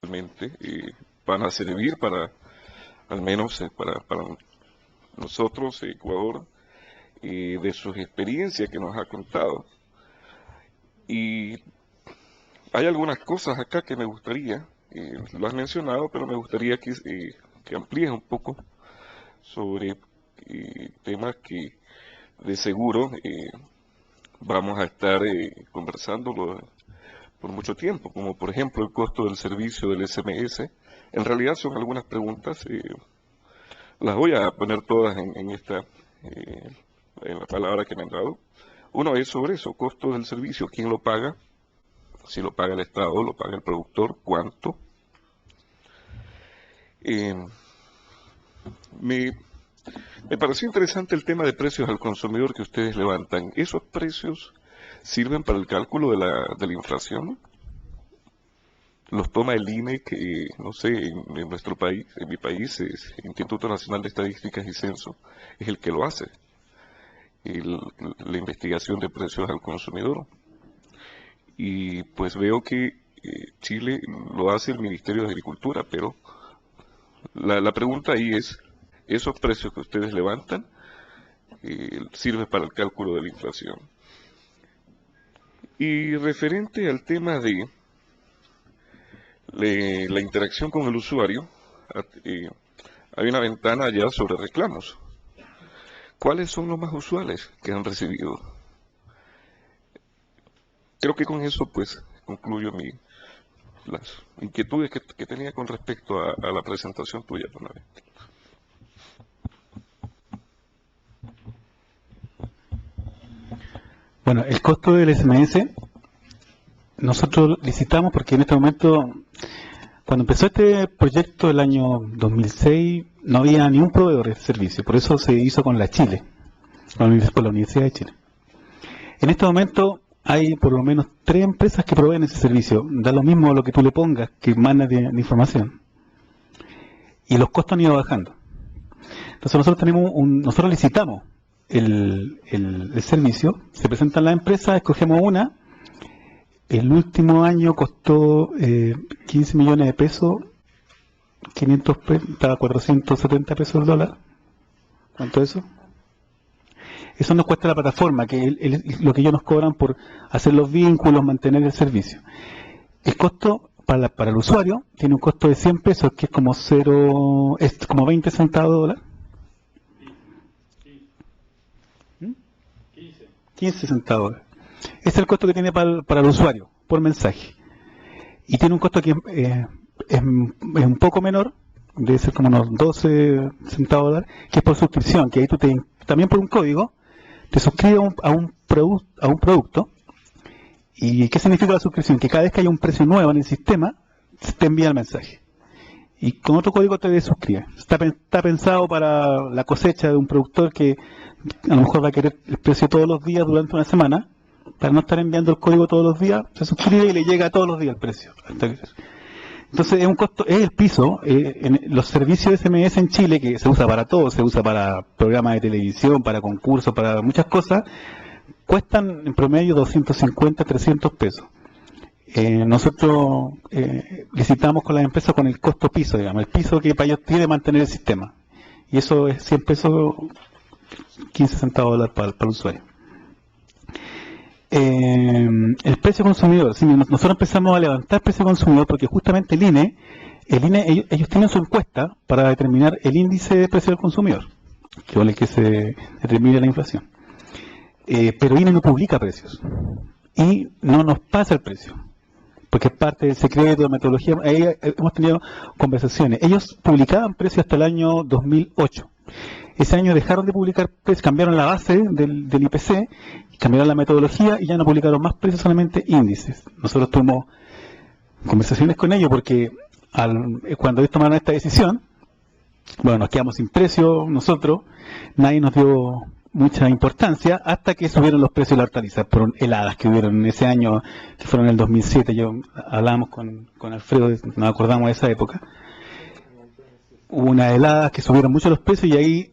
realmente van a servir para, al menos para nosotros, Ecuador, de sus experiencias que nos ha contado. Y hay algunas cosas acá que me gustaría, lo has mencionado, pero me gustaría que amplíes un poco sobre temas que de seguro vamos a estar conversando por mucho tiempo, como por ejemplo el costo del servicio del SMS. En realidad son algunas preguntas, las voy a poner todas eh, en la palabra que me han dado. Uno es sobre eso, costo del servicio, ¿quién lo paga? Si lo paga el Estado, lo paga el productor, ¿cuánto? Eh, me, me pareció interesante el tema de precios al consumidor que ustedes levantan. ¿Esos precios sirven para el cálculo de la inflación? Los toma el INE, que no sé, en nuestro país, en mi país, es el Instituto Nacional de Estadísticas y Censo, es el que lo hace, el- la investigación de precios al consumidor. Y pues veo que Chile lo hace el Ministerio de Agricultura, pero la pregunta ahí es, ¿esos precios que ustedes levantan sirven para el cálculo de la inflación? Y referente al tema de la interacción con el usuario, hay una ventana allá sobre reclamos. ¿Cuáles son los más usuales que han recibido? Creo que con eso pues concluyo las inquietudes que tenía con respecto a la presentación tuya, Tonave. Bueno, el costo del SMS, nosotros licitamos porque en este momento, cuando empezó este proyecto el año 2006, no había ni un proveedor de servicio, por eso se hizo con la Chile, con la Universidad de Chile. En este momento hay por lo menos 3 empresas que proveen ese servicio, da lo mismo lo que tú le pongas, que mandas de información, y los costos han ido bajando. Entonces nosotros licitamos el servicio, se presentan las empresas, escogemos una. El último año costó 15 millones de pesos, 500 estaba 470 pesos el dólar. ¿Cuánto es eso? Eso nos cuesta la plataforma, que es lo que ellos nos cobran por hacer los vínculos, mantener el servicio. El costo para el usuario tiene un costo de 100 pesos, que es como 20 centavos de dólar. 15 centavos. Ese es el costo que tiene para el usuario, por mensaje. Y tiene un costo que es un poco menor, debe ser como unos 12 centavos de dólar, que es por suscripción, que ahí también por un código, te suscribes a un producto. ¿Y qué significa la suscripción? Que cada vez que haya un precio nuevo en el sistema, te envía el mensaje. Y con otro código te desuscribes. Está pensado para la cosecha de un productor que a lo mejor va a querer el precio todos los días durante una semana, para no estar enviando el código todos los días, se suscribe y le llega todos los días el precio. Entonces es un costo, es el piso. En los servicios de SMS en Chile, que se usa para todo, se usa para programas de televisión, para concursos, para muchas cosas, cuestan en promedio 250, 300 pesos. Nosotros licitamos con las empresas con el costo piso, digamos, el piso que para ellos tiene mantener el sistema. Y eso es 100 pesos, 15 centavos de dólar para el usuario. El precio consumidor, sí, nosotros empezamos a levantar precio consumidor porque justamente el INE, ellos tienen su encuesta para determinar el índice de precio del consumidor, que es el que se determina la inflación. Pero INE no publica precios y no nos pasa el precio, porque es parte del secreto de metodología. Ahí hemos tenido conversaciones. Ellos publicaban precios hasta el año 2008. Ese año dejaron de publicar precios, cambiaron la base del IPC, cambiaron la metodología y ya no publicaron más precios, solamente índices. Nosotros tuvimos conversaciones con ellos porque cuando ellos tomaron esta decisión, bueno, nos quedamos sin precio nosotros, nadie nos dio mucha importancia hasta que subieron los precios de la hortaliza por heladas que hubieron en ese año, que fueron en el 2007. Hablábamos con Alfredo, nos acordamos de esa época. Hubo unas heladas que subieron mucho los precios y ahí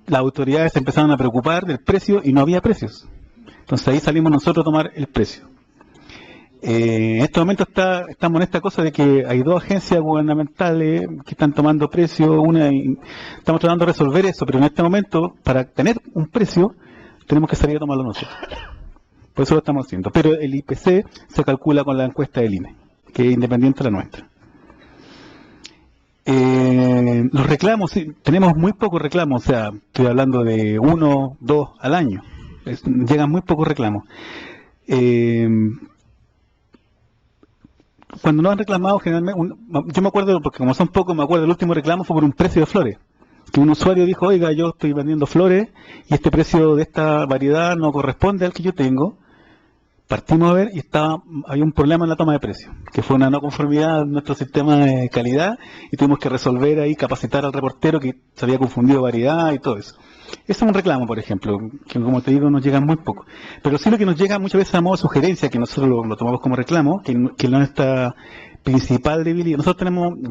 las autoridades se empezaron a preocupar del precio y no había precios. Entonces ahí salimos nosotros a tomar el precio. En este momento estamos en esta cosa de que hay dos agencias gubernamentales que están tomando precios, estamos tratando de resolver eso, pero en este momento, para tener un precio, tenemos que salir a tomarlo nosotros. Por eso lo estamos haciendo. Pero el IPC se calcula con la encuesta del INE, que es independiente de la nuestra. Los reclamos, sí, tenemos muy pocos reclamos, o sea, estoy hablando de 1, 2 al año. Llegan muy pocos reclamos. Cuando nos han reclamado, generalmente, yo me acuerdo, porque como son pocos, me acuerdo, el último reclamo fue por un precio de flores. Que un usuario dijo, oiga, yo estoy vendiendo flores y este precio de esta variedad no corresponde al que yo tengo. Partimos a ver y había un problema en la toma de precios, que fue una no conformidad en nuestro sistema de calidad y tuvimos que resolver ahí, capacitar al reportero que se había confundido variedad y todo eso. Eso es un reclamo, por ejemplo, que como te digo nos llegan muy poco. Pero sí lo que nos llega muchas veces a modo de sugerencia, que nosotros lo tomamos como reclamo, que no es nuestra principal debilidad.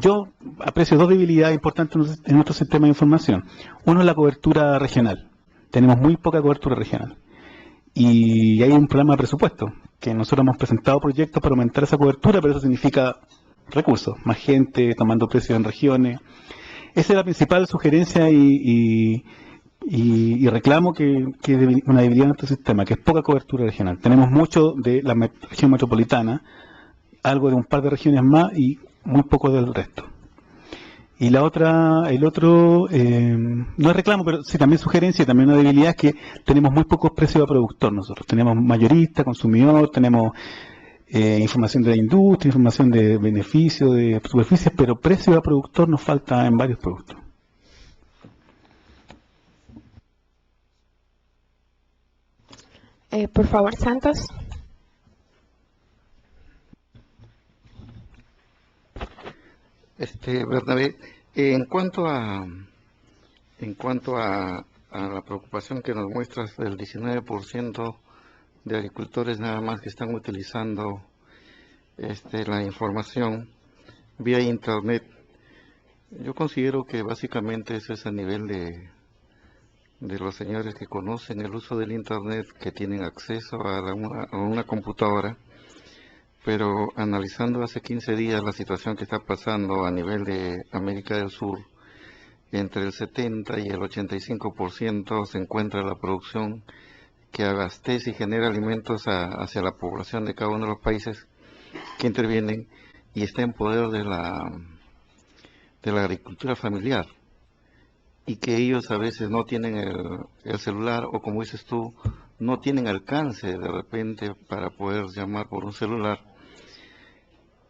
Yo aprecio dos debilidades importantes en nuestro sistema de información. Uno es la cobertura regional. Tenemos muy poca cobertura regional. Y hay un problema de presupuesto, que nosotros hemos presentado proyectos para aumentar esa cobertura, pero eso significa recursos, más gente, tomando precios en regiones. Esa es la principal sugerencia y reclamo que es una debilidad en nuestro sistema, que es poca cobertura regional. Tenemos mucho de la región metropolitana, algo de un par de regiones más y muy poco del resto. Y el otro, no es reclamo, pero sí también sugerencia, también una debilidad es que tenemos muy pocos precios a productor nosotros. Tenemos mayorista, consumidor, tenemos información de la industria, información de beneficios, de superficies, pero precios a productor nos falta en varios productos. Por favor, Santos. Bernabé, en cuanto a la preocupación que nos muestras del 19% de agricultores nada más que están utilizando la información vía internet, yo considero que básicamente eso es a nivel de los señores que conocen el uso del internet, que tienen acceso a una computadora. Pero analizando hace 15 días la situación que está pasando a nivel de América del Sur, entre el 70 y el 85% se encuentra la producción que abastece y genera alimentos hacia la población de cada uno de los países que intervienen y está en poder de la agricultura familiar. Y que ellos a veces no tienen el celular o, como dices tú, no tienen alcance de repente para poder llamar por un celular.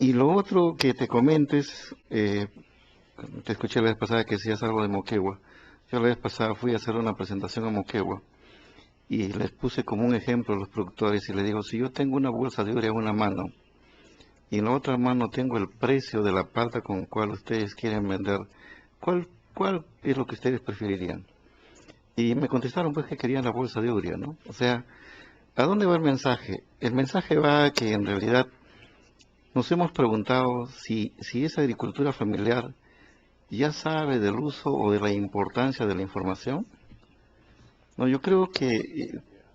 Y lo otro que te comentes, te escuché la vez pasada que decías algo de Moquegua. Yo la vez pasada fui a hacer una presentación a Moquegua y les puse como un ejemplo a los productores y les digo, si yo tengo una bolsa de urea en una mano y en la otra mano tengo el precio de la palta con el cual ustedes quieren vender, ¿cuál es lo que ustedes preferirían? Y me contestaron pues que querían la bolsa de urea, ¿no? O sea, ¿a dónde va el mensaje? El mensaje va a que en realidad nos hemos preguntado si esa agricultura familiar ya sabe del uso o de la importancia de la información. No, yo creo que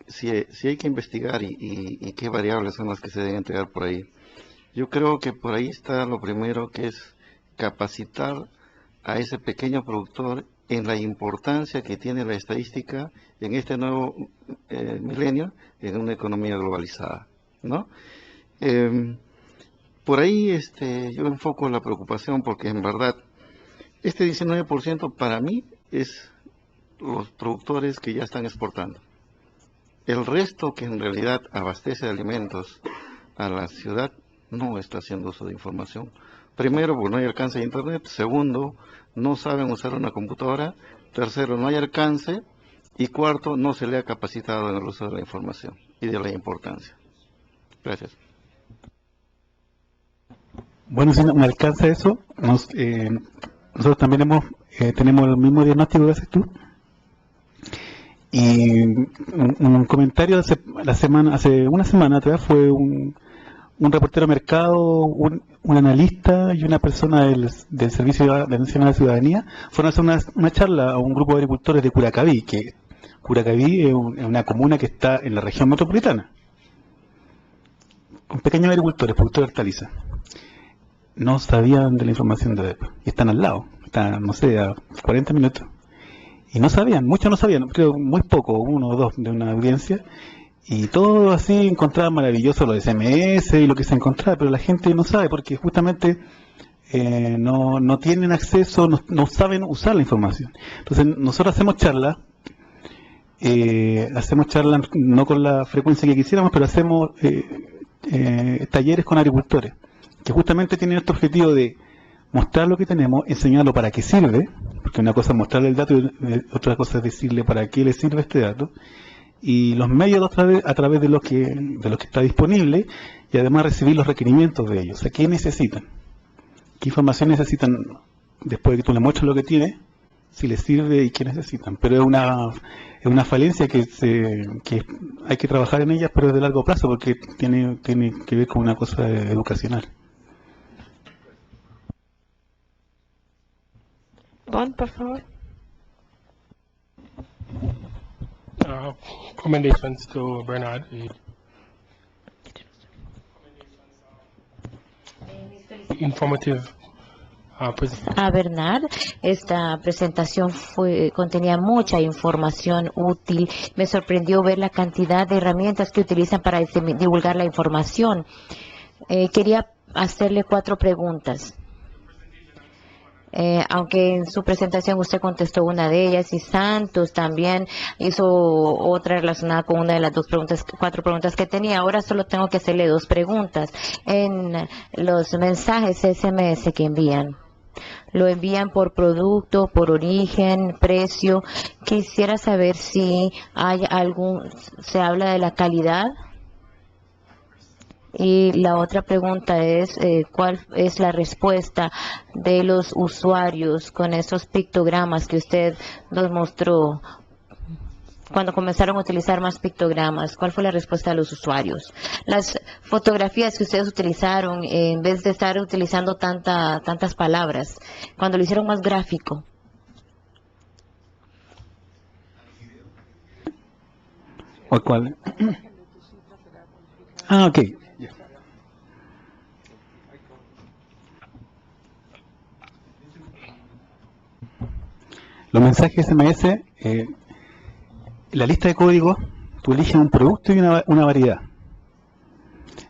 si hay que investigar y qué variables son las que se deben entregar por ahí, yo creo que por ahí está lo primero, que es capacitar a ese pequeño productor en la importancia que tiene la estadística en este nuevo milenio, en una economía globalizada, ¿no? Por ahí yo enfoco la preocupación porque en verdad este 19% para mí es los productores que ya están exportando. El resto que en realidad abastece de alimentos a la ciudad no está haciendo uso de información. Primero, pues no hay alcance de internet. Segundo, no saben usar una computadora. Tercero, no hay alcance. Y cuarto, no se le ha capacitado en el uso de la información y de la importancia. Gracias. Bueno, si no me alcanza eso, nosotros también tenemos el mismo diagnóstico que haces tú. Y un comentario hace una semana atrás fue un reportero de mercado, un analista y una persona del Servicio de Atención a la Ciudadanía fueron a hacer una charla a un grupo de agricultores de Curacaví, que Curacaví es una comuna que está en la región metropolitana. pequeños agricultores, productores de hortalizas, no sabían de la información de ADEPA. Y están al lado, están, no sé, a 40 minutos. Y no sabían, muchos no sabían, creo muy poco, uno o dos de una audiencia. Y todo así encontraban maravilloso lo de SMS y lo que se encontraba, pero la gente no sabe porque justamente no tienen acceso, no saben usar la información. Entonces nosotros hacemos charlas no con la frecuencia que quisiéramos, pero hacemos talleres con agricultores, que justamente tienen este objetivo de mostrar lo que tenemos, enseñarlo para qué sirve, porque una cosa es mostrarle el dato y otra cosa es decirle para qué le sirve este dato, y los medios a través de los que está disponible, y además recibir los requerimientos de ellos. O sea, ¿qué necesitan? ¿Qué información necesitan después de que tú le muestres lo que tiene? Si les sirve y qué necesitan. Pero es una falencia que hay que trabajar en ella, pero es de largo plazo, porque tiene que ver con una cosa educacional. Bon, por favor. Commendations to Bernard. Informative presentation. A Bernard, esta presentación contenía mucha información útil. Me sorprendió ver la cantidad de herramientas que utilizan para divulgar la información. Quería hacerle 4 preguntas. Aunque en su presentación usted contestó una de ellas y Santos también hizo otra relacionada con una de las 4 preguntas que tenía. Ahora solo tengo que hacerle 2 preguntas. En los mensajes SMS que envían, ¿lo envían por producto, por origen, precio? Quisiera saber si se habla de la calidad. Y la otra pregunta es, ¿cuál es la respuesta de los usuarios con esos pictogramas que usted nos mostró? Cuando comenzaron a utilizar más pictogramas, ¿cuál fue la respuesta de los usuarios? Las fotografías que ustedes utilizaron, en vez de estar utilizando tantas palabras, cuando lo hicieron más gráfico. ¿O cuál? Ah, ok. Los mensajes SMS, la lista de códigos, tú eliges un producto y una variedad.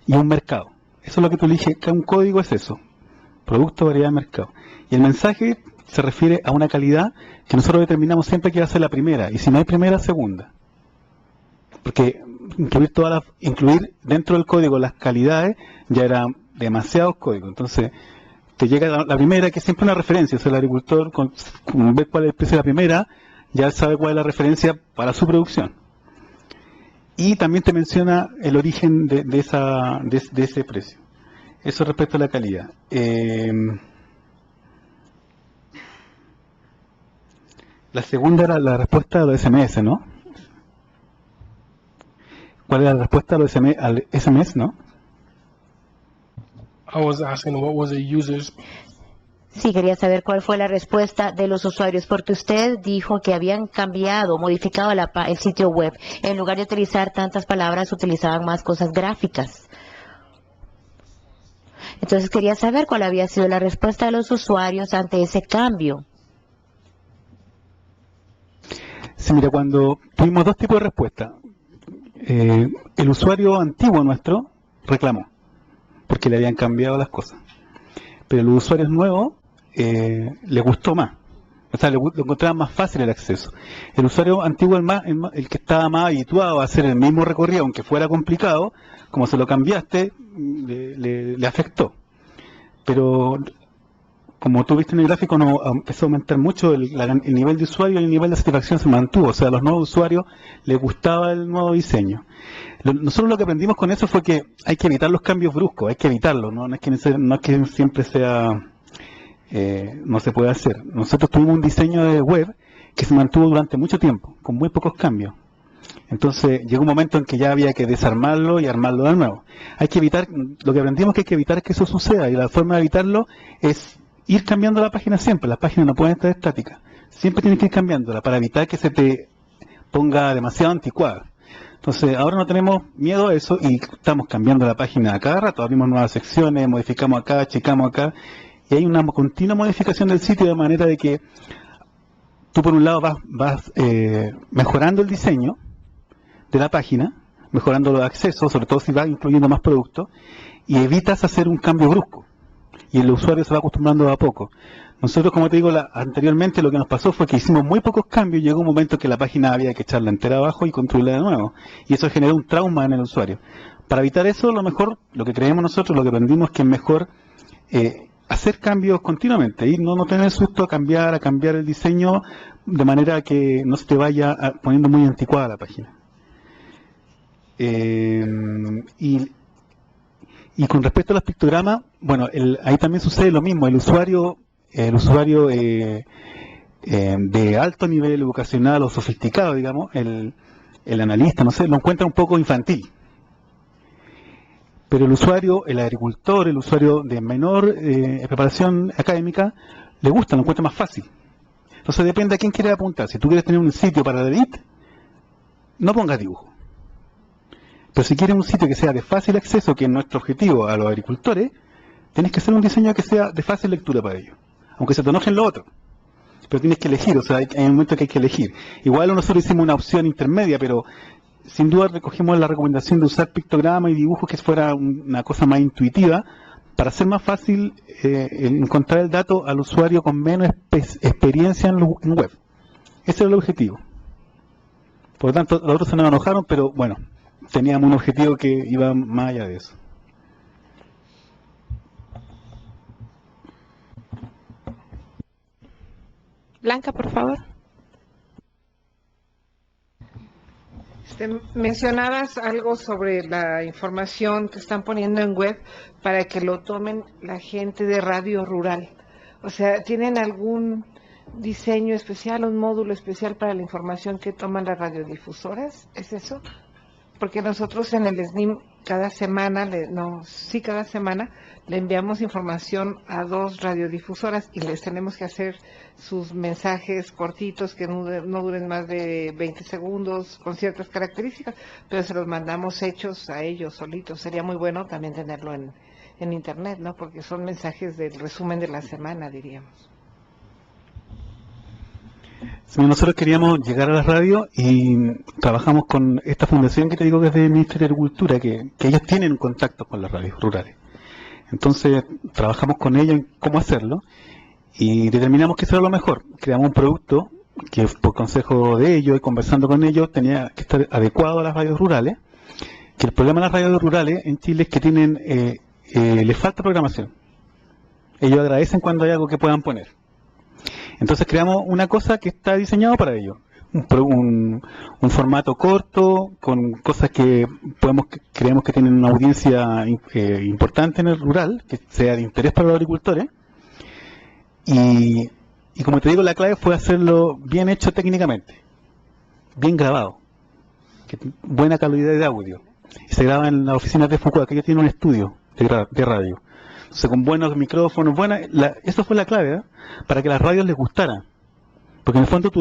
Y un mercado. Eso es lo que tú eliges, que un código es eso. Producto, variedad, mercado. Y el mensaje se refiere a una calidad que nosotros determinamos siempre que va a ser la primera. Y si no hay primera, segunda. Porque incluir dentro del código las calidades ya eran demasiados códigos. Entonces, te llega la primera, que es siempre una referencia. O sea, el agricultor, con ver cuál es el precio de la primera, ya sabe cuál es la referencia para su producción. Y también te menciona el origen de ese precio. Eso respecto a la calidad. La segunda era la respuesta a los SMS, ¿no? ¿Cuál era la respuesta a los al SMS, no? I was asking what was the user's. Sí, quería saber cuál fue la respuesta de los usuarios, porque usted dijo que habían modificado el sitio web. En lugar de utilizar tantas palabras, utilizaban más cosas gráficas. Entonces quería saber cuál había sido la respuesta de los usuarios ante ese cambio. Sí, mira, cuando tuvimos 2 tipos de respuesta. El usuario antiguo nuestro reclamó, porque le habían cambiado las cosas. Pero los usuarios nuevos le gustó más. O sea, le encontraban más fácil el acceso. El usuario antiguo, el que estaba más habituado a hacer el mismo recorrido, aunque fuera complicado, como se lo cambiaste, le afectó. Pero, como tú viste en el gráfico, no empezó a aumentar mucho el nivel de usuario y el nivel de satisfacción se mantuvo. O sea, a los nuevos usuarios les gustaba el nuevo diseño. Nosotros lo que aprendimos con eso fue que hay que evitar los cambios bruscos, hay que evitarlos, no es que siempre sea, no se puede hacer. Nosotros tuvimos un diseño de web que se mantuvo durante mucho tiempo, con muy pocos cambios. Entonces llegó un momento en que ya había que desarmarlo y armarlo de nuevo. Hay que evitar, lo que aprendimos que hay que evitar es que eso suceda, y la forma de evitarlo es ir cambiando la página siempre. Las páginas no pueden estar estáticas, siempre tienes que ir cambiándola para evitar que se te ponga demasiado anticuada. Entonces, ahora no tenemos miedo a eso y estamos cambiando la página a cada rato, abrimos nuevas secciones, modificamos acá, checamos acá, y hay una continua modificación del sitio de manera de que tú por un lado vas mejorando el diseño de la página, mejorando los accesos, sobre todo si vas incluyendo más productos, y evitas hacer un cambio brusco. Y el usuario se va acostumbrando a poco. Nosotros, como te digo, anteriormente lo que nos pasó fue que hicimos muy pocos cambios y llegó un momento que la página había que echarla entera abajo y construirla de nuevo. Y eso generó un trauma en el usuario. Para evitar eso, lo mejor, lo que creemos nosotros, lo que aprendimos es que es mejor hacer cambios continuamente y no tener susto a cambiar el diseño de manera que no se te vaya poniendo muy anticuada la página. Y con respecto a los pictogramas, bueno, ahí también sucede lo mismo. El usuario de alto nivel educacional o sofisticado, digamos, el analista, no sé, lo encuentra un poco infantil. Pero el agricultor, el usuario de menor preparación académica, le gusta, lo encuentra más fácil. Entonces depende a quién quieres apuntar. Si tú quieres tener un sitio para la elite, no pongas dibujo. Pero si quieres un sitio que sea de fácil acceso, que es nuestro objetivo a los agricultores, tienes que hacer un diseño que sea de fácil lectura para ellos. Aunque se te enojen lo otro. Pero tienes que elegir, o sea, hay un momento que hay que elegir. Igual nosotros hicimos una opción intermedia, pero sin duda recogimos la recomendación de usar pictogramas y dibujos que fuera una cosa más intuitiva, para hacer más fácil encontrar el dato al usuario con menos experiencia en web. Ese era el objetivo. Por lo tanto, los otros se nos enojaron, pero bueno, teníamos un objetivo que iba más allá de eso. Blanca, por favor. Mencionabas algo sobre la información que están poniendo en web para que lo tomen la gente de radio rural. O sea, ¿tienen algún diseño especial, un módulo especial para la información que toman las radiodifusoras? ¿Es eso? Porque nosotros en el SNIM cada semana, cada semana le enviamos información a 2 radiodifusoras y les tenemos que hacer sus mensajes cortitos que no duren más de 20 segundos con ciertas características, pero se los mandamos hechos a ellos solitos. Sería muy bueno también tenerlo en internet, ¿no? Porque son mensajes del resumen de la semana, diríamos. Sí, nosotros queríamos llegar a la radio y trabajamos con esta fundación que te digo que es del Ministerio de Agricultura, que ellos tienen contacto con las radios rurales. Entonces trabajamos con ellos en cómo hacerlo y determinamos que eso era lo mejor. Creamos un producto que por consejo de ellos y conversando con ellos tenía que estar adecuado a las radios rurales, que el problema de las radios rurales en Chile es que les falta programación. Ellos agradecen cuando hay algo que puedan poner. Entonces creamos una cosa que está diseñado para ello. Un formato corto, con cosas que creemos que tienen una audiencia importante en el rural, que sea de interés para los agricultores. Y como te digo, la clave fue hacerlo bien hecho técnicamente, bien grabado, buena calidad de audio. Y se graba en las oficinas de Fukuoka, que ellos tienen un estudio de radio. Entonces, con buenos micrófonos, eso fue la clave, ¿eh? Para que las radios les gustara. Porque en el fondo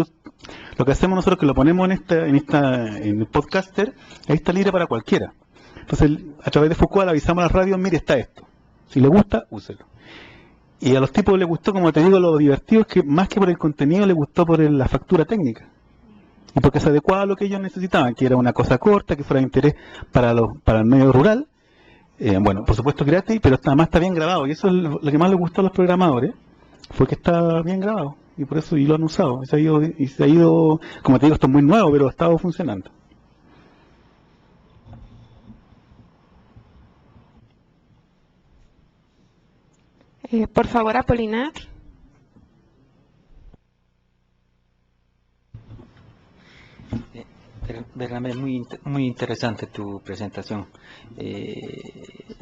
lo que hacemos nosotros, que lo ponemos en el podcaster, ahí está libre para cualquiera. Entonces, a través de Fukuoka le avisamos a las radios, mire, está esto. Si le gusta, úselo. Y a los tipos les gustó, como te digo, lo divertido es que más que por el contenido, les gustó por la factura técnica. Y porque se adecuaba a lo que ellos necesitaban, que era una cosa corta, que fuera de interés para el medio rural. Bueno, por supuesto gratis, pero además está bien grabado. Y eso es lo que más les gustó a los programadores, fue que está bien grabado. Y por eso lo han usado. Se ha ido, como te digo, esto es muy nuevo, pero ha estado funcionando. Por favor, Apolinar. Verdaderamente muy interesante tu presentación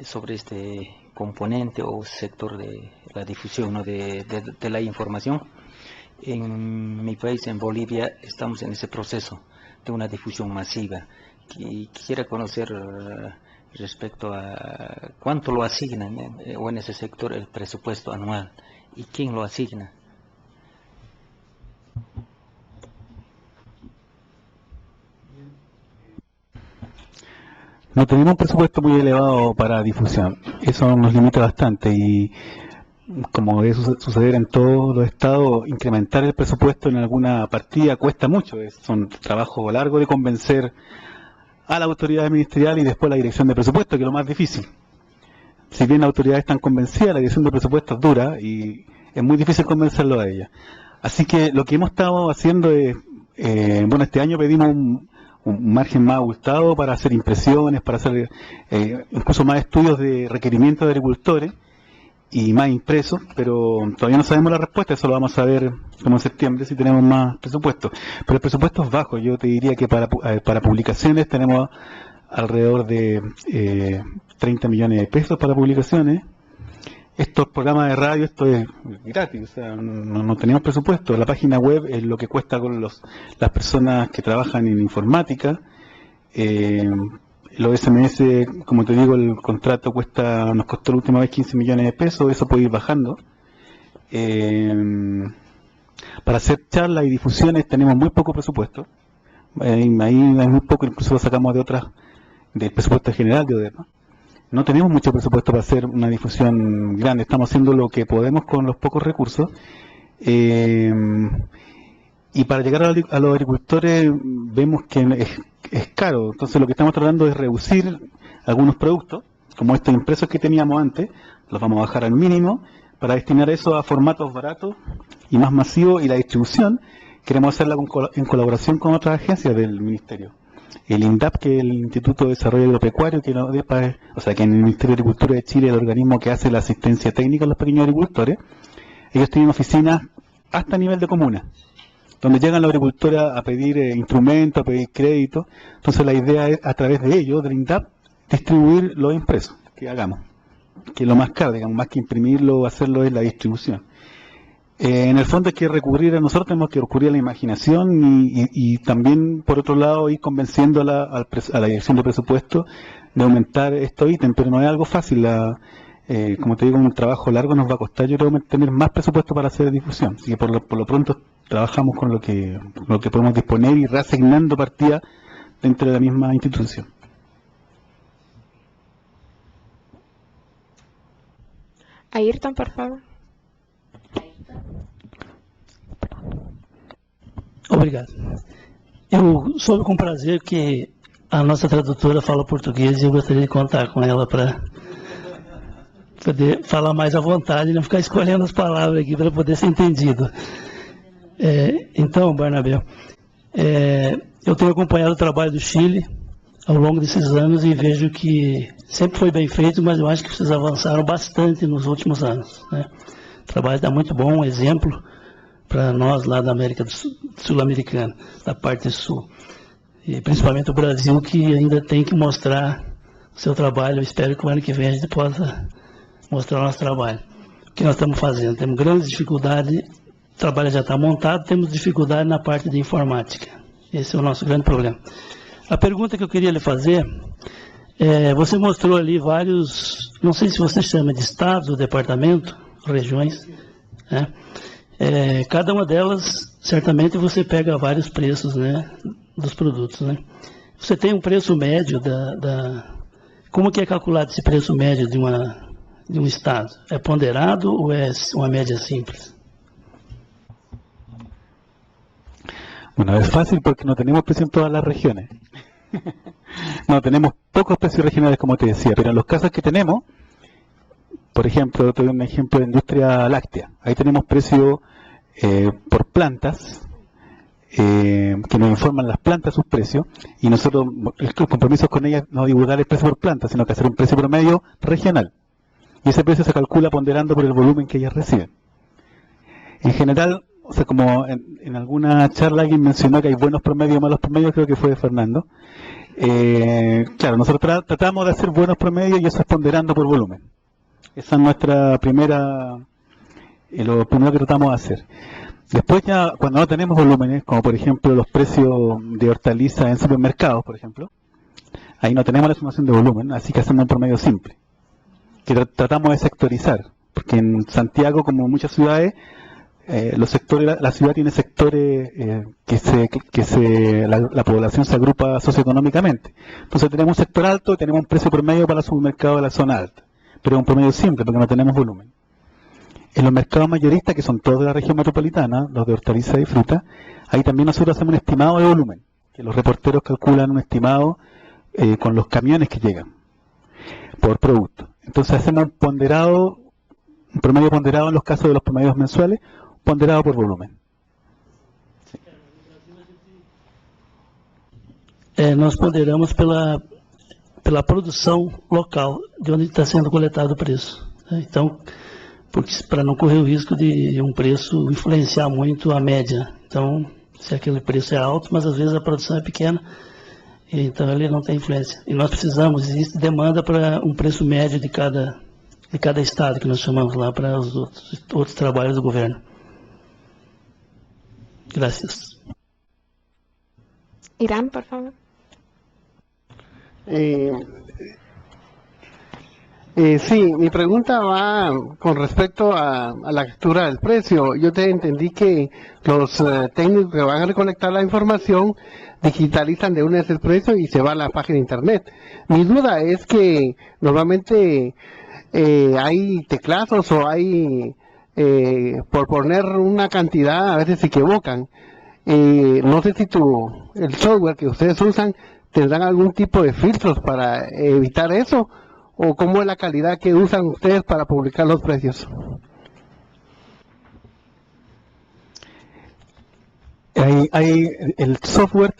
sobre este componente o sector de la difusión, ¿no? de la información. En mi país, en Bolivia, estamos en ese proceso de una difusión masiva. Quisiera conocer respecto a cuánto lo asignan o en ese sector el presupuesto anual y quién lo asigna. No tenemos un presupuesto muy elevado para difusión. Eso nos limita bastante y, como debe suceder en todos los estados, incrementar el presupuesto en alguna partida cuesta mucho. Es un trabajo largo de convencer a la autoridad ministerial y después a la dirección de presupuesto, que es lo más difícil. Si bien las autoridades están convencidas, la dirección de presupuesto es dura y es muy difícil convencerlo a ella. Así que lo que hemos estado haciendo es, este año pedimos un margen más abultado para hacer impresiones, para hacer incluso más estudios de requerimientos de agricultores y más impresos, pero todavía no sabemos la respuesta. Eso lo vamos a ver como en septiembre si tenemos más presupuesto. Pero el presupuesto es bajo. Yo te diría que para publicaciones tenemos alrededor de 30 millones de pesos para publicaciones. Estos programas de radio, esto es gratis, o sea, no tenemos presupuesto. La página web es lo que cuesta con las personas que trabajan en informática. Los SMS, como te digo, el contrato nos costó la última vez 15 millones de pesos, eso puede ir bajando. Para hacer charlas y difusiones tenemos muy poco presupuesto. Ahí hay muy poco, incluso lo sacamos del presupuesto general de ODEPA. No tenemos mucho presupuesto para hacer una difusión grande, estamos haciendo lo que podemos con los pocos recursos. Y para llegar a los agricultores vemos que es caro, entonces lo que estamos tratando es reducir algunos productos, como estos impresos que teníamos antes, los vamos a bajar al mínimo para destinar eso a formatos baratos y más masivos, y la distribución queremos hacerla en colaboración con otras agencias del Ministerio. El INDAP, que es el Instituto de Desarrollo Agropecuario, que en el Ministerio de Agricultura de Chile es el organismo que hace la asistencia técnica a los pequeños agricultores. Ellos tienen oficinas hasta a nivel de comuna, donde llegan los agricultores a pedir instrumentos, a pedir créditos. Entonces la idea es, a través de ellos, del INDAP, distribuir los impresos que hagamos, que es lo más caro, digamos, más que imprimirlo o hacerlo es la distribución. En el fondo hay que nosotros tenemos que recurrir a la imaginación y también, por otro lado, ir convenciendo a la dirección de presupuesto de aumentar estos ítems, pero no es algo fácil. Como te digo, un trabajo largo nos va a costar, yo creo, tener más presupuesto para hacer difusión. Así que por lo pronto trabajamos con lo que podemos disponer y reasignando partidas dentro de la misma institución. Ayrton, por favor. Obrigado. Eu soube com prazer que a nossa tradutora fala português e eu gostaria de contar com ela para poder falar mais à vontade e não ficar escolhendo as palavras aqui para poder ser entendido. Então, Barnabé, eu tenho acompanhado o trabalho do Chile ao longo desses anos e vejo que sempre foi bem feito, mas eu acho que vocês avançaram bastante nos últimos anos, né? O trabalho está muito bom, um exemplo para nós lá da América Sul-Americana, da parte sul. E principalmente o Brasil, que ainda tem que mostrar o seu trabalho. Eu espero que o ano que vem a gente possa mostrar o nosso trabalho. O que nós estamos fazendo? Temos grandes dificuldades, o trabalho já está montado, temos dificuldade na parte de informática. Esse é o nosso grande problema. A pergunta que eu queria lhe fazer, você mostrou ali vários, não sei se você chama de estados ou departamento, regiões, né? Cada uma delas, certamente você pega vários preços, né, dos produtos, né? Você tem um preço médio como que é calculado esse preço médio de um estado? É ponderado ou é uma média simples? Bueno, es fácil porque no tenemos precio en todas las regiones. No, tenemos pocos precios regionales, como te decía, pero en los casos que tenemos, por ejemplo, te doy un ejemplo de industria láctea. Ahí tenemos precio por plantas, que nos informan las plantas sus precios, y nosotros, los compromisos con ellas, no divulgar el precio por planta, sino que hacer un precio promedio regional. Y ese precio se calcula ponderando por el volumen que ellas reciben. En general, o sea, como en alguna charla alguien mencionó que hay buenos promedios y malos promedios, creo que fue de Fernando. Claro, nosotros tratamos de hacer buenos promedios y eso es ponderando por volumen. Esa es nuestra lo primero que tratamos de hacer. Después ya, cuando no tenemos volúmenes, como por ejemplo los precios de hortalizas en supermercados, por ejemplo, ahí no tenemos la estimación de volumen, así que hacemos un promedio simple, que tratamos de sectorizar, porque en Santiago, como en muchas ciudades, los sectores, la ciudad tiene sectores la población se agrupa socioeconómicamente. Entonces tenemos un sector alto y tenemos un precio promedio para el supermercado de la zona alta, pero es un promedio simple porque no tenemos volumen. En los mercados mayoristas, que son todos de la región metropolitana, los de hortalizas y fruta, ahí también nosotros hacemos un estimado de volumen, que los reporteros calculan un estimado con los camiones que llegan por producto. Entonces hacemos un promedio ponderado en los casos de los promedios mensuales, ponderado por volumen. Nós ponderamos pela produção local, de onde está sendo coletado o preço. Então, para não correr o risco de um preço influenciar muito a média. Então, se aquele preço é alto, mas às vezes a produção é pequena, então ele não tem influência. E nós precisamos, existe demanda para um preço médio de cada estado, que nós chamamos lá, para os outros trabalhos do governo. Gracias. Irán, por favor. Sí, mi pregunta va con respecto a la captura del precio. Yo te entendí que los técnicos que van a recolectar la información digitalizan de una vez el precio y se va a la página de internet. Mi duda es que normalmente hay teclazos o hay, por poner una cantidad, a veces se equivocan. No sé si el software que ustedes usan tendrán algún tipo de filtros para evitar eso, o cómo es la calidad que usan ustedes para publicar los precios. El software,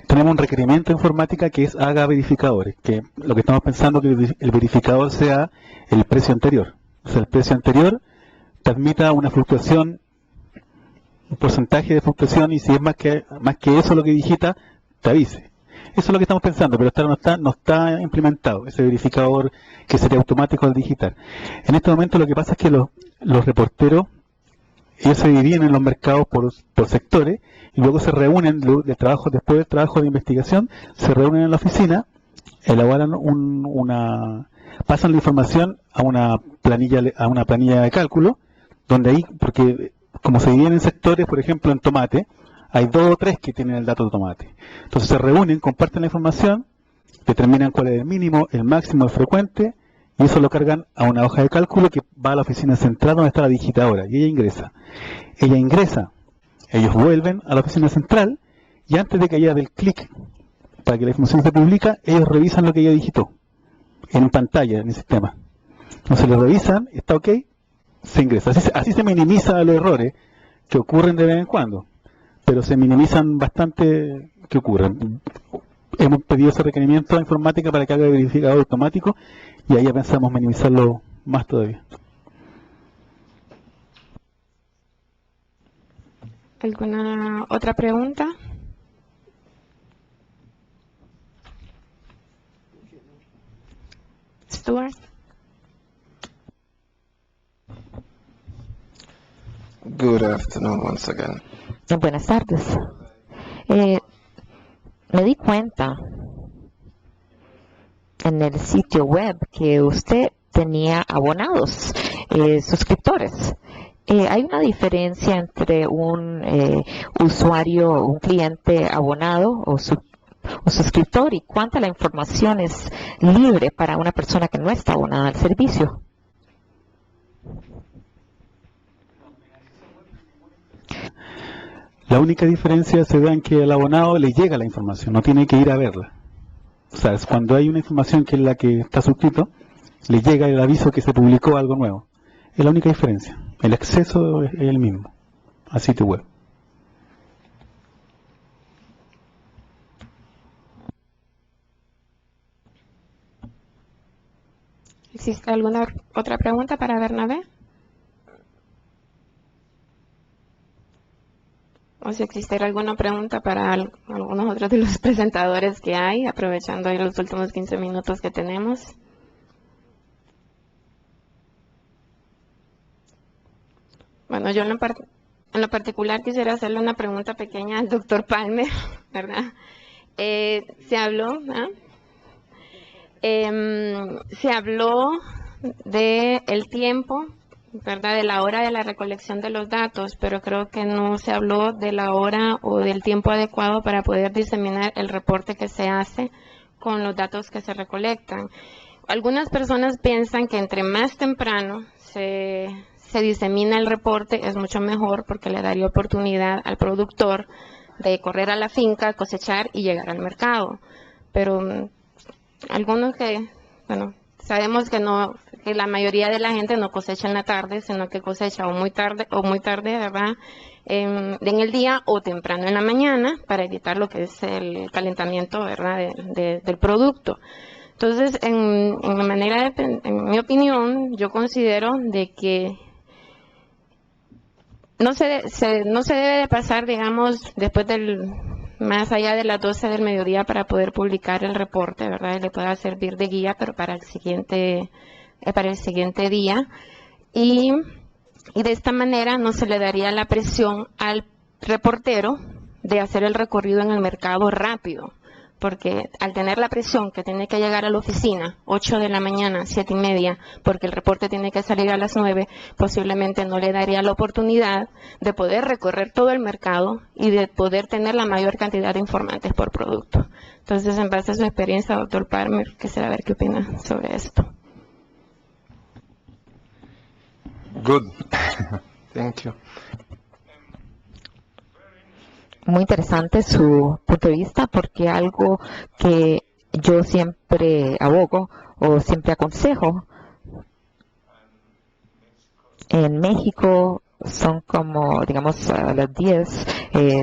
tenemos un requerimiento de informática que es haga verificadores, que lo que estamos pensando es que el verificador sea el precio anterior. O sea, el precio anterior transmita una fluctuación, un porcentaje de fluctuación, y si es más que eso lo que digita, te avise. Eso es lo que estamos pensando, pero no está implementado, ese verificador que sería automático al digitar. En este momento lo que pasa es que los reporteros, ellos se dividen en los mercados por sectores, y luego se reúnen después del trabajo de investigación, se reúnen en la oficina, elaboran pasan la información a una planilla de cálculo, donde ahí, porque como se dividen en sectores, por ejemplo en tomate, hay 2 o 3 que tienen el dato de tomate. Entonces se reúnen, comparten la información, determinan cuál es el mínimo, el máximo, el frecuente, y eso lo cargan a una hoja de cálculo que va a la oficina central donde está la digitadora, y ella ingresa. Ellos vuelven a la oficina central, y antes de que ella dé el clic para que la información se publica, ellos revisan lo que ella digitó, en pantalla, en el sistema. Entonces lo revisan, está ok, se ingresa. Así se minimizan los errores que ocurren de vez en cuando, pero se minimizan bastante que ocurren. Hemos pedido ese requerimiento de informática para que haga el verificador automático, y ahí ya pensamos minimizarlo más todavía. ¿Alguna otra pregunta? Stuart. Good afternoon once again. Buenas tardes. Me di cuenta en el sitio web que usted tenía abonados, suscriptores. ¿Hay una diferencia entre un usuario, un cliente abonado o suscriptor, y cuánta la información es libre para una persona que no está abonada al servicio? La única diferencia se da en que al abonado le llega la información, no tiene que ir a verla. O sea, es cuando hay una información que es la que está suscrito, le llega el aviso que se publicó algo nuevo. Es la única diferencia. El acceso es el mismo al sitio web. ¿Existe alguna otra pregunta para Bernabé? O si existiera alguna pregunta para algunos otros de los presentadores que hay, aprovechando ahí los últimos 15 minutos que tenemos. Bueno, yo en lo particular quisiera hacerle una pregunta pequeña al doctor Palmer, ¿verdad? Se habló del tiempo ¿verdad?, de la hora de la recolección de los datos, pero creo que no se habló de la hora o del tiempo adecuado para poder diseminar el reporte que se hace con los datos que se recolectan. Algunas personas piensan que entre más temprano se disemina el reporte es mucho mejor, porque le daría oportunidad al productor de correr a la finca, cosechar y llegar al mercado. Pero algunos que, bueno, sabemos que no, que la mayoría de la gente no cosecha en la tarde, sino que cosecha o muy tarde, ¿verdad?, en el día o temprano en la mañana, para evitar lo que es el calentamiento, ¿verdad?, del producto. Entonces, en mi opinión, yo considero de que no se debe de pasar, digamos, más allá de las 12 del mediodía para poder publicar el reporte, ¿verdad? Y le pueda servir de guía, pero para el siguiente día. Y de esta manera no se le daría la presión al reportero de hacer el recorrido en el mercado rápido, porque al tener la presión que tiene que llegar a la oficina 8 de la mañana, 7:30, porque el reporte tiene que salir a las 9, posiblemente no le daría la oportunidad de poder recorrer todo el mercado y de poder tener la mayor cantidad de informantes por producto. Entonces, en base a su experiencia, doctor Palmer, quisiera ver qué opina sobre esto. Good. Thank you. Muy interesante su punto de vista, porque algo que yo siempre abogo o siempre aconsejo, en México son como, digamos, a las 10,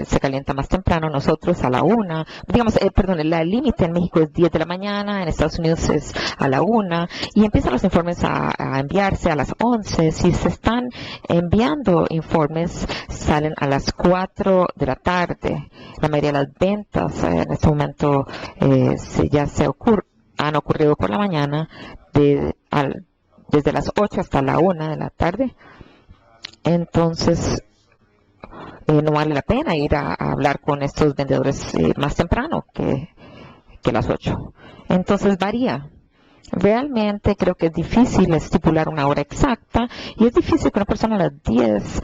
se calienta más temprano, nosotros a la 1, digamos, el límite en México es 10 de la mañana, en Estados Unidos es a la 1, y empiezan los informes a enviarse a las 11. Si se están enviando informes, salen a las 4 de la tarde. La mayoría de las ventas en este momento han ocurrido por la mañana, desde las 8 hasta la 1 de la tarde. Entonces, no vale la pena ir a hablar con estos vendedores más temprano que las 8. Entonces varía. Realmente creo que es difícil estipular una hora exacta, y es difícil que una persona a las 10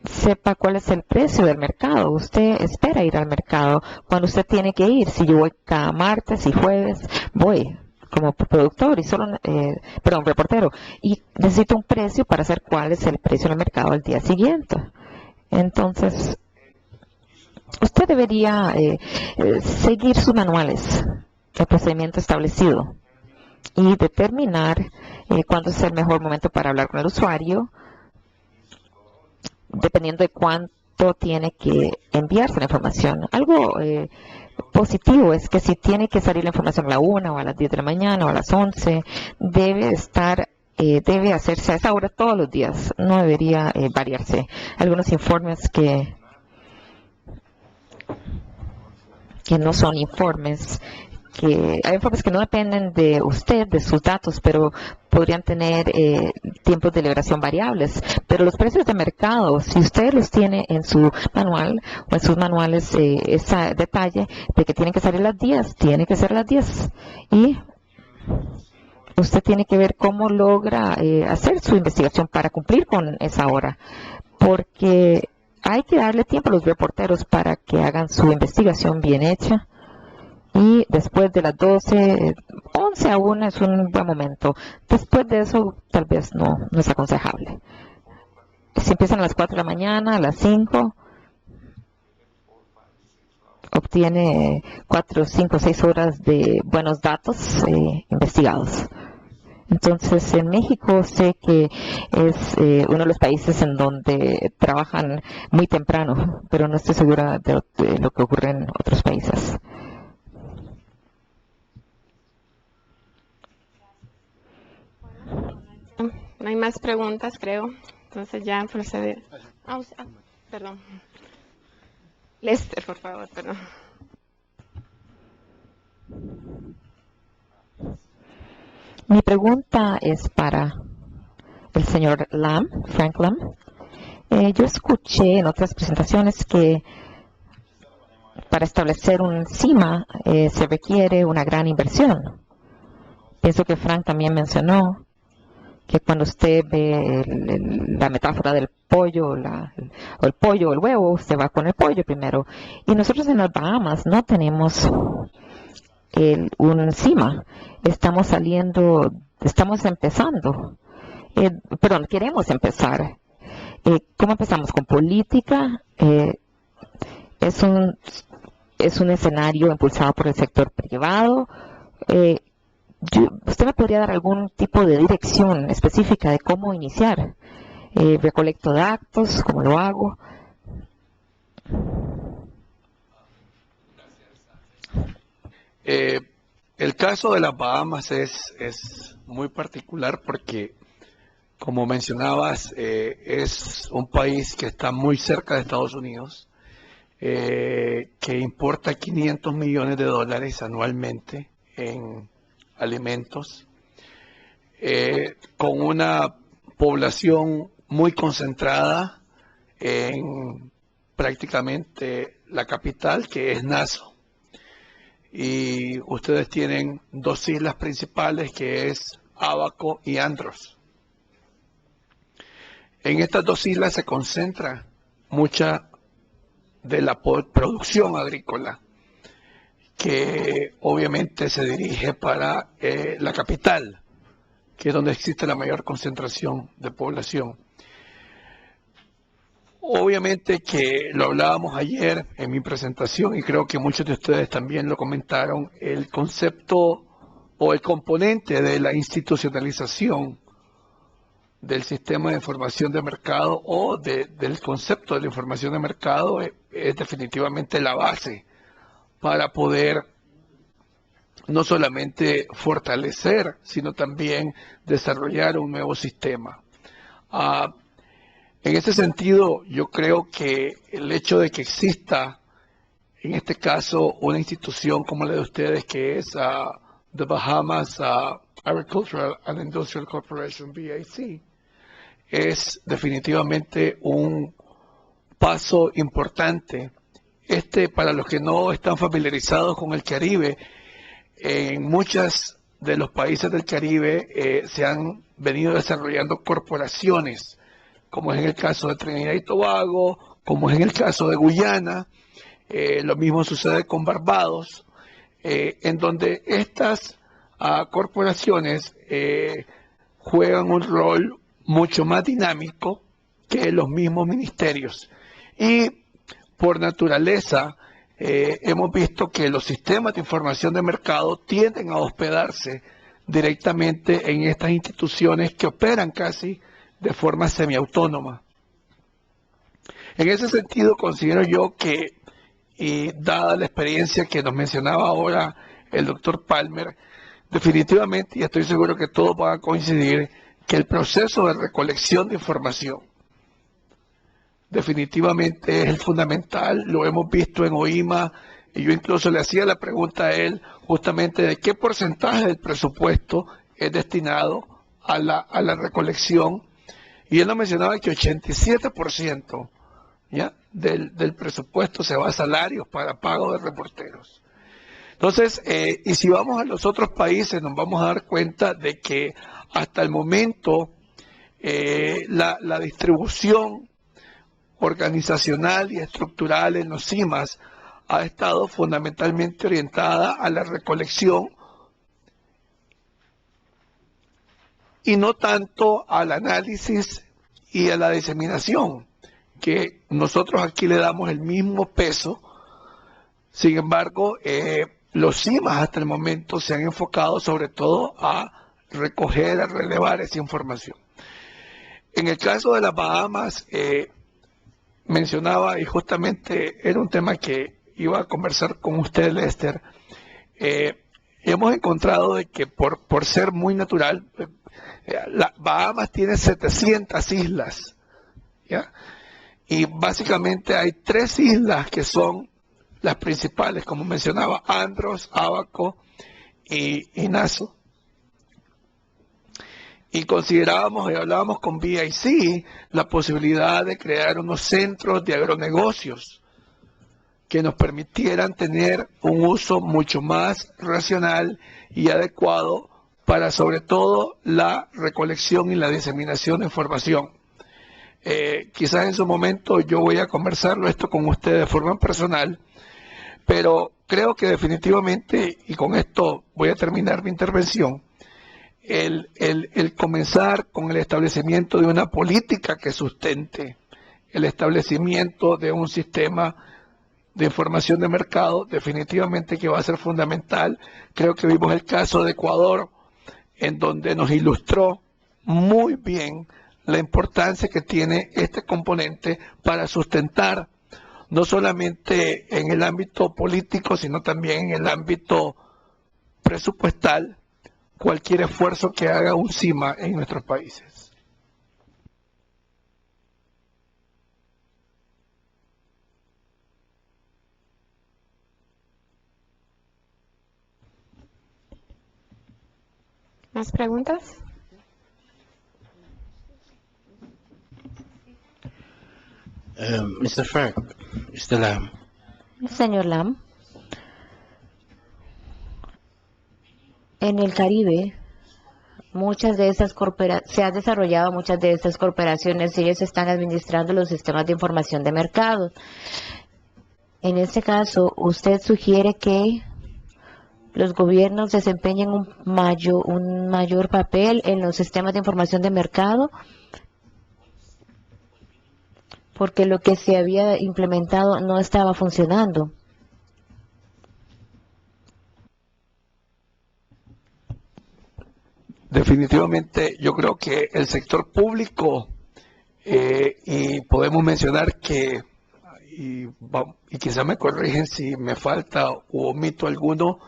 sepa cuál es el precio del mercado. Usted espera ir al mercado cuando usted tiene que ir. Si yo voy cada martes y jueves, voy como productor y reportero, y necesito un precio para saber cuál es el precio en el mercado al día siguiente. Entonces, usted debería seguir sus manuales, el procedimiento establecido, y determinar cuándo es el mejor momento para hablar con el usuario, dependiendo de cuánto tiene que enviarse la información. Algo positivo es que si tiene que salir la información a la 1 o a las 10 de la mañana o a las 11, debe hacerse a esa hora todos los días, no debería variarse. Algunos informes que no son informes, hay informes que no dependen de usted, de sus datos, pero podrían tener tiempos de liberación variables. Pero los precios de mercado, si usted los tiene en su manual o en sus manuales, ese detalle de que tienen que salir a las 10, tiene que ser a las 10. Y usted tiene que ver cómo logra hacer su investigación para cumplir con esa hora, porque hay que darle tiempo a los reporteros para que hagan su investigación bien hecha. Y después de las 12, 11 a 1 es un buen momento. Después de eso, tal vez no es aconsejable. Si empiezan a las 4 de la mañana, a las 5, obtiene 4, 5, 6 horas de buenos datos investigados. Entonces, en México sé que es uno de los países en donde trabajan muy temprano, pero no estoy segura de lo que ocurre en otros países. No hay más preguntas, creo. Entonces ya proceder. Perdón. Lester, por favor, perdón. Mi pregunta es para el señor Frank Lam. Yo escuché en otras presentaciones que para establecer un CIMA se requiere una gran inversión. Pienso que Frank también mencionó que cuando usted ve la metáfora del pollo, o el pollo o el huevo, usted va con el pollo primero. Y nosotros en las Bahamas no tenemos un CIMA, estamos empezando, queremos empezar. ¿Cómo empezamos? Con política. Es un escenario impulsado por el sector privado. ¿Usted me podría dar algún tipo de dirección específica de cómo iniciar? ¿Recolecto datos? ¿Cómo lo hago? El caso de las Bahamas es muy particular porque, como mencionabas, es un país que está muy cerca de Estados Unidos, que importa $500 millones anualmente en alimentos, con una población muy concentrada en prácticamente la capital, que es Nassau. Y ustedes tienen dos islas principales, que es Ábaco y Andros. En estas dos islas se concentra mucha de la producción agrícola, que obviamente se dirige para la capital, que es donde existe la mayor concentración de población. Obviamente que lo hablábamos ayer en mi presentación y creo que muchos de ustedes también lo comentaron, el concepto o el componente de la institucionalización del sistema de información de mercado o del concepto de la información de mercado es definitivamente la base para poder no solamente fortalecer, sino también desarrollar un nuevo sistema. En ese sentido, yo creo que el hecho de que exista, en este caso, una institución como la de ustedes, que es The Bahamas Agricultural and Industrial Corporation, BAC, es definitivamente un paso importante. Para los que no están familiarizados con el Caribe, en muchos de los países del Caribe se han venido desarrollando corporaciones, como es en el caso de Trinidad y Tobago, como es en el caso de Guyana, lo mismo sucede con Barbados, en donde estas corporaciones juegan un rol mucho más dinámico que los mismos ministerios. Y por naturaleza, hemos visto que los sistemas de información de mercado tienden a hospedarse directamente en estas instituciones que operan casi de forma semiautónoma. En ese sentido, considero yo que, y dada la experiencia que nos mencionaba ahora el doctor Palmer, definitivamente, y estoy seguro que todos van a coincidir, que el proceso de recolección de información definitivamente es el fundamental. Lo hemos visto en OIMA, y yo incluso le hacía la pregunta a él justamente de qué porcentaje del presupuesto es destinado a la recolección, y él nos mencionaba que 87% ¿ya? Del presupuesto se va a salarios para pago de reporteros. Entonces, y si vamos a los otros países, nos vamos a dar cuenta de que hasta el momento la distribución organizacional y estructural en los CIMAS ha estado fundamentalmente orientada a la recolección y no tanto al análisis y a la diseminación, que nosotros aquí le damos el mismo peso. Sin embargo, los CIMAS hasta el momento se han enfocado sobre todo a recoger, a relevar esa información. En el caso de las Bahamas, mencionaba, y justamente era un tema que iba a conversar con usted, Lester, hemos encontrado de que por ser muy natural, las Bahamas tiene 700 islas, ¿ya? Y básicamente hay 3 islas que son las principales, como mencionaba, Andros, Ábaco y Nassau. Y considerábamos y hablábamos con BIC la posibilidad de crear unos centros de agronegocios que nos permitieran tener un uso mucho más racional y adecuado para sobre todo la recolección y la diseminación de información. Quizás en su momento yo voy a conversarlo esto con ustedes de forma personal, pero creo que definitivamente, y con esto voy a terminar mi intervención, el comenzar con el establecimiento de una política que sustente el establecimiento de un sistema de información de mercado, definitivamente que va a ser fundamental. Creo que vimos el caso de Ecuador, en donde nos ilustró muy bien la importancia que tiene este componente para sustentar no solamente en el ámbito político, sino también en el ámbito presupuestal, cualquier esfuerzo que haga un CIMA en nuestros países. ¿Más preguntas? Mr. Frank, Mr. Lam. Señor Lam, en el Caribe, se han desarrollado muchas de estas corporaciones y ellos están administrando los sistemas de información de mercado. En este caso, ¿usted sugiere que los gobiernos desempeñen un mayor papel en los sistemas de información de mercado? Porque lo que se había implementado no estaba funcionando. Definitivamente yo creo que el sector público, y podemos mencionar que, y quizá me corrigen si me falta u omito alguno,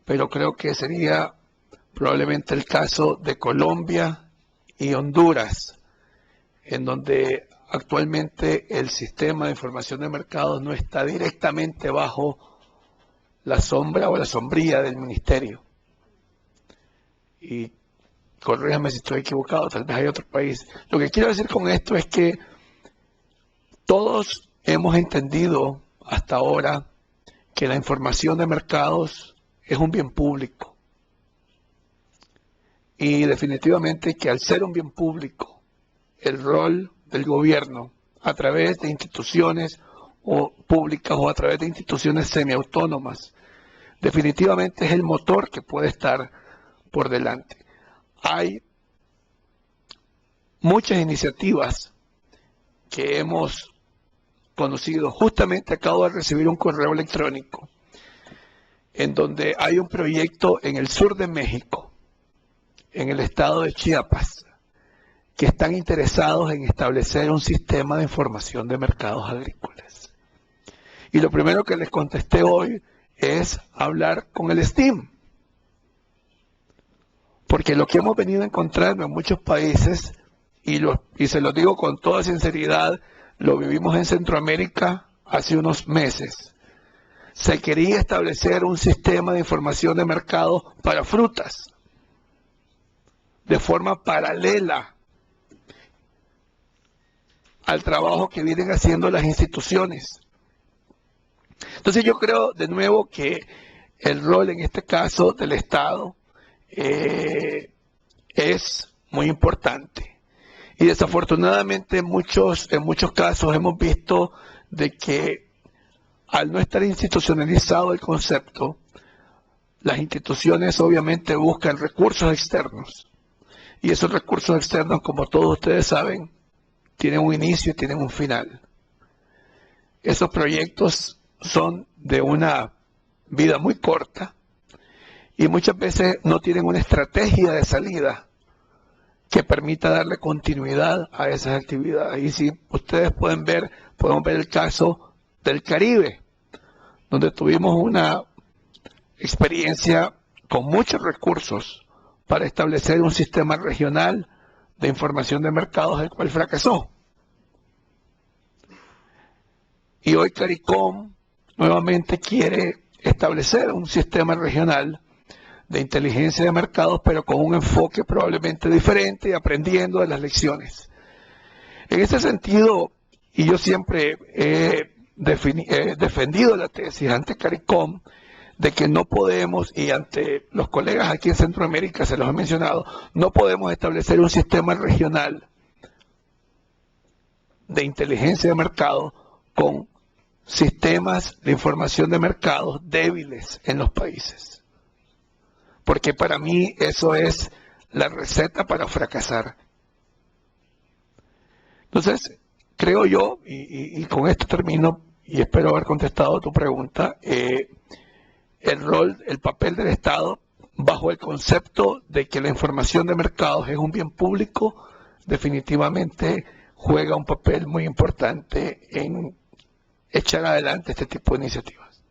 pero creo que sería probablemente el caso de Colombia y Honduras, en donde actualmente el sistema de información de mercados no está directamente bajo la sombra o la sombrilla del ministerio. Y corríjame si estoy equivocado, tal vez hay otro país. Lo que quiero decir con esto es que todos hemos entendido hasta ahora que la información de mercados es un bien público. Y definitivamente que al ser un bien público, el rol del gobierno a través de instituciones públicas o a través de instituciones semiautónomas, definitivamente es el motor que puede estar por delante. Hay muchas iniciativas que hemos conocido. Justamente acabo de recibir un correo electrónico en donde hay un proyecto en el sur de México, en el estado de Chiapas, que están interesados en establecer un sistema de información de mercados agrícolas. Y lo primero que les contesté hoy es hablar con el STEAM. Porque lo que hemos venido encontrando en muchos países, y se lo digo con toda sinceridad, lo vivimos en Centroamérica hace unos meses. Se quería establecer un sistema de información de mercados para frutas, de forma paralela al trabajo que vienen haciendo las instituciones. Entonces yo creo de nuevo que el rol en este caso del Estado es muy importante. Y desafortunadamente en muchos casos hemos visto de que al no estar institucionalizado el concepto, las instituciones obviamente buscan recursos externos. Y esos recursos externos, como todos ustedes saben, tienen un inicio y tienen un final. Esos proyectos son de una vida muy corta y muchas veces no tienen una estrategia de salida que permita darle continuidad a esas actividades. Y si ustedes podemos ver el caso del Caribe, donde tuvimos una experiencia con muchos recursos para establecer un sistema regional de información de mercados, el cual fracasó. Y hoy CARICOM nuevamente quiere establecer un sistema regional de inteligencia de mercados, pero con un enfoque probablemente diferente y aprendiendo de las lecciones. En ese sentido, y yo siempre he defendido la tesis ante CARICOM, de que no podemos, y ante los colegas aquí en Centroamérica se los he mencionado, no podemos establecer un sistema regional de inteligencia de mercado con sistemas de información de mercados débiles en los países. Porque para mí eso es la receta para fracasar. Entonces, creo yo, y con esto termino, y espero haber contestado tu pregunta, el papel del Estado, bajo el concepto de que la información de mercados es un bien público, definitivamente juega un papel muy importante en echar adelante este tipo de iniciativas.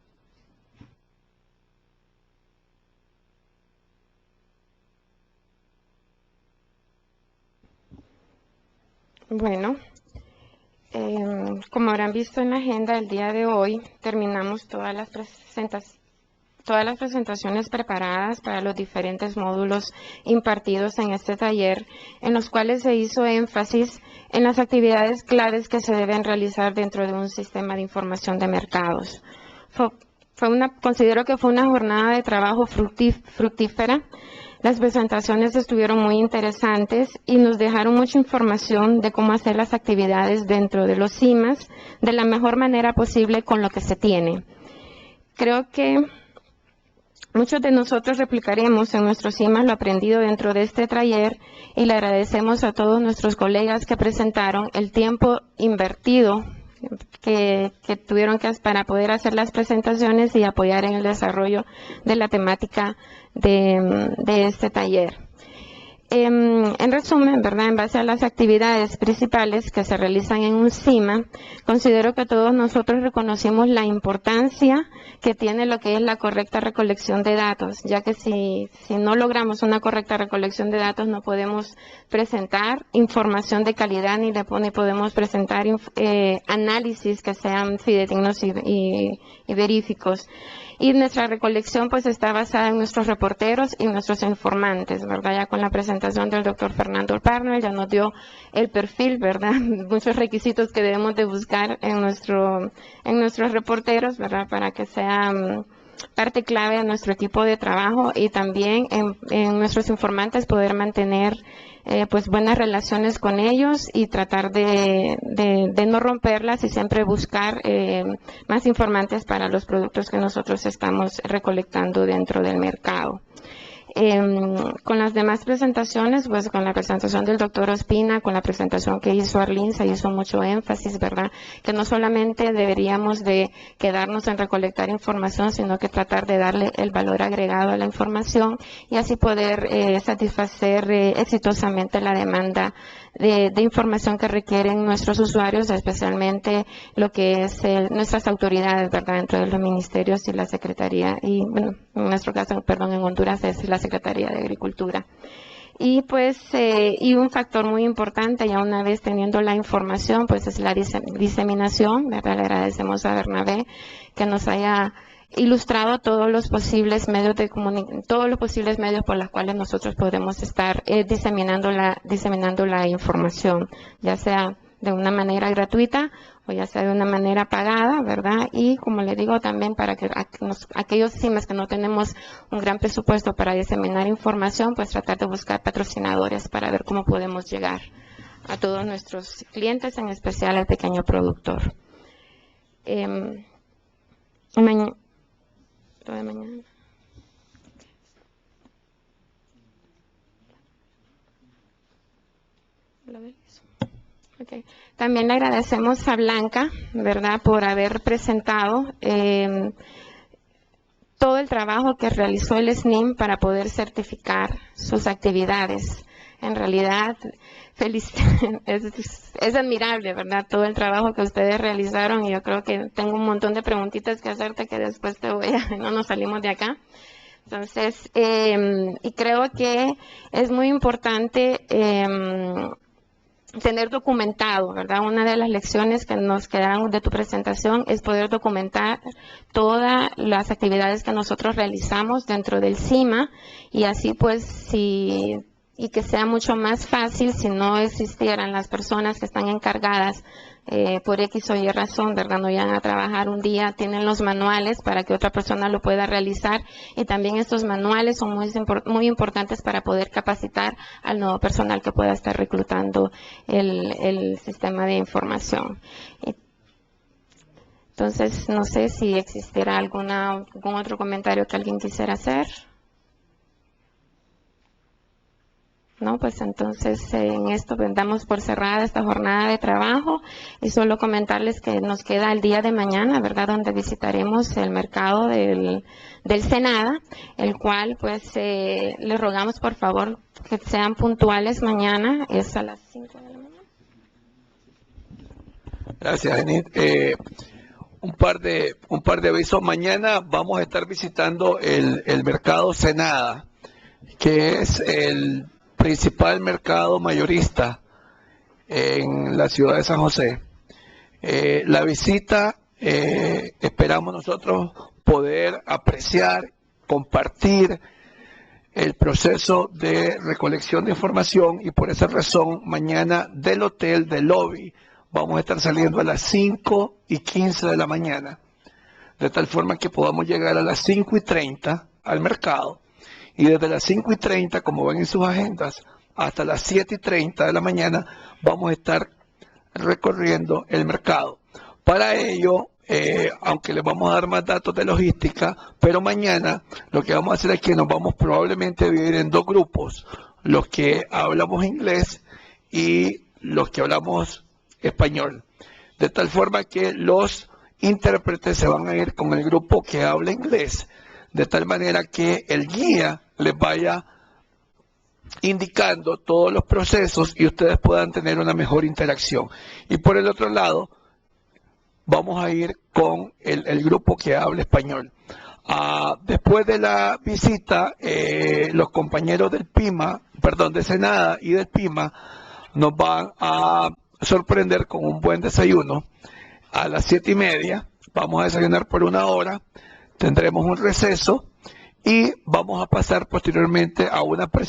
Bueno, como habrán visto en la agenda del día de hoy, terminamos todas las presentaciones preparadas para los diferentes módulos impartidos en este taller, en los cuales se hizo énfasis en las actividades claves que se deben realizar dentro de un sistema de información de mercados. Considero que fue una jornada de trabajo fructífera. Las presentaciones estuvieron muy interesantes y nos dejaron mucha información de cómo hacer las actividades dentro de los CIMAS de la mejor manera posible con lo que se tiene. Creo que muchos de nosotros replicaremos en nuestros CIMAS lo aprendido dentro de este taller y le agradecemos a todos nuestros colegas que presentaron el tiempo invertido que tuvieron para poder hacer las presentaciones y apoyar en el desarrollo de la temática de este taller. En resumen, ¿verdad? En base a las actividades principales que se realizan en un CIMA, considero que todos nosotros reconocimos la importancia que tiene lo que es la correcta recolección de datos, ya que si no logramos una correcta recolección de datos no podemos presentar información de calidad ni podemos presentar análisis que sean fidedignos y veríficos. Y nuestra recolección pues está basada en nuestros reporteros y nuestros informantes, ¿verdad? Ya con la presentación del doctor Fernando Parnell ya nos dio el perfil, ¿verdad? Muchos requisitos que debemos de buscar en nuestros reporteros, ¿verdad? Para que sean parte clave de nuestro equipo de trabajo y también en nuestros informantes poder mantener pues buenas relaciones con ellos y tratar de no romperlas y siempre buscar más informantes para los productos que nosotros estamos recolectando dentro del mercado. Con las demás presentaciones, pues con la presentación del doctor Ospina, con la presentación que hizo Arlene, se hizo mucho énfasis, ¿verdad? Que no solamente deberíamos de quedarnos en recolectar información, sino que tratar de darle el valor agregado a la información y así poder satisfacer exitosamente la demanda de información que requieren nuestros usuarios, especialmente lo que es nuestras autoridades, ¿verdad? Dentro de los ministerios y la Secretaría, y bueno, en nuestro caso, perdón, en Honduras es la Secretaría de Agricultura. Y pues, y un factor muy importante, ya una vez teniendo la información, pues es la diseminación, ¿verdad? Le agradecemos a Bernabé que nos haya ilustrado todos los posibles medios por los cuales nosotros podemos estar diseminando la información, ya sea de una manera gratuita o ya sea de una manera pagada, ¿verdad? Y como le digo también para que aquellos CIMAS que no tenemos un gran presupuesto para diseminar información, pues tratar de buscar patrocinadores para ver cómo podemos llegar a todos nuestros clientes, en especial al pequeño productor. Lo de mañana. Okay. También le agradecemos a Blanca, ¿verdad?, por haber presentado todo el trabajo que realizó el SNIM para poder certificar sus actividades. En realidad, es admirable, ¿verdad?, todo el trabajo que ustedes realizaron, y yo creo que tengo un montón de preguntitas que hacerte que después no nos salimos de acá. Entonces, y creo que es muy importante tener documentado, ¿verdad? Una de las lecciones que nos quedaron de tu presentación es poder documentar todas las actividades que nosotros realizamos dentro del CIMA, y así pues si y que sea mucho más fácil si no existieran las personas que están encargadas por X o Y razón, ¿verdad? No llegan a trabajar un día, tienen los manuales para que otra persona lo pueda realizar, y también estos manuales son muy importantes para poder capacitar al nuevo personal que pueda estar reclutando el sistema de información. Entonces, no sé si existiera algún otro comentario que alguien quisiera hacer. No, pues entonces en esto damos por cerrada esta jornada de trabajo, y solo comentarles que nos queda el día de mañana, ¿verdad?, donde visitaremos el mercado del Senada, el cual pues les rogamos por favor que sean puntuales mañana, es a las 5 de la mañana. Gracias, Enid. Un par de avisos. Mañana vamos a estar visitando el mercado Senada, que es el principal mercado mayorista en la ciudad de San José. La visita, esperamos nosotros poder apreciar, compartir el proceso de recolección de información, y por esa razón mañana del hotel, del lobby, vamos a estar saliendo a las 5:15 de la mañana, de tal forma que podamos llegar a las 5:30 al mercado, y desde las 5:30, como ven en sus agendas, hasta las 7:30 de la mañana vamos a estar recorriendo el mercado. Para ello, aunque les vamos a dar más datos de logística, pero mañana lo que vamos a hacer es que nos vamos probablemente a dividir en dos grupos, los que hablamos inglés y los que hablamos español, de tal forma que los intérpretes se van a ir con el grupo que habla inglés, de tal manera que el guía les vaya indicando todos los procesos y ustedes puedan tener una mejor interacción. Y por el otro lado, vamos a ir con el grupo que habla español. Después de la visita, los compañeros del PIMA, de Senada y del PIMA, nos van a sorprender con un buen desayuno a las 7:30. Vamos a desayunar por 1 hora, tendremos un receso y vamos a pasar posteriormente a una presentación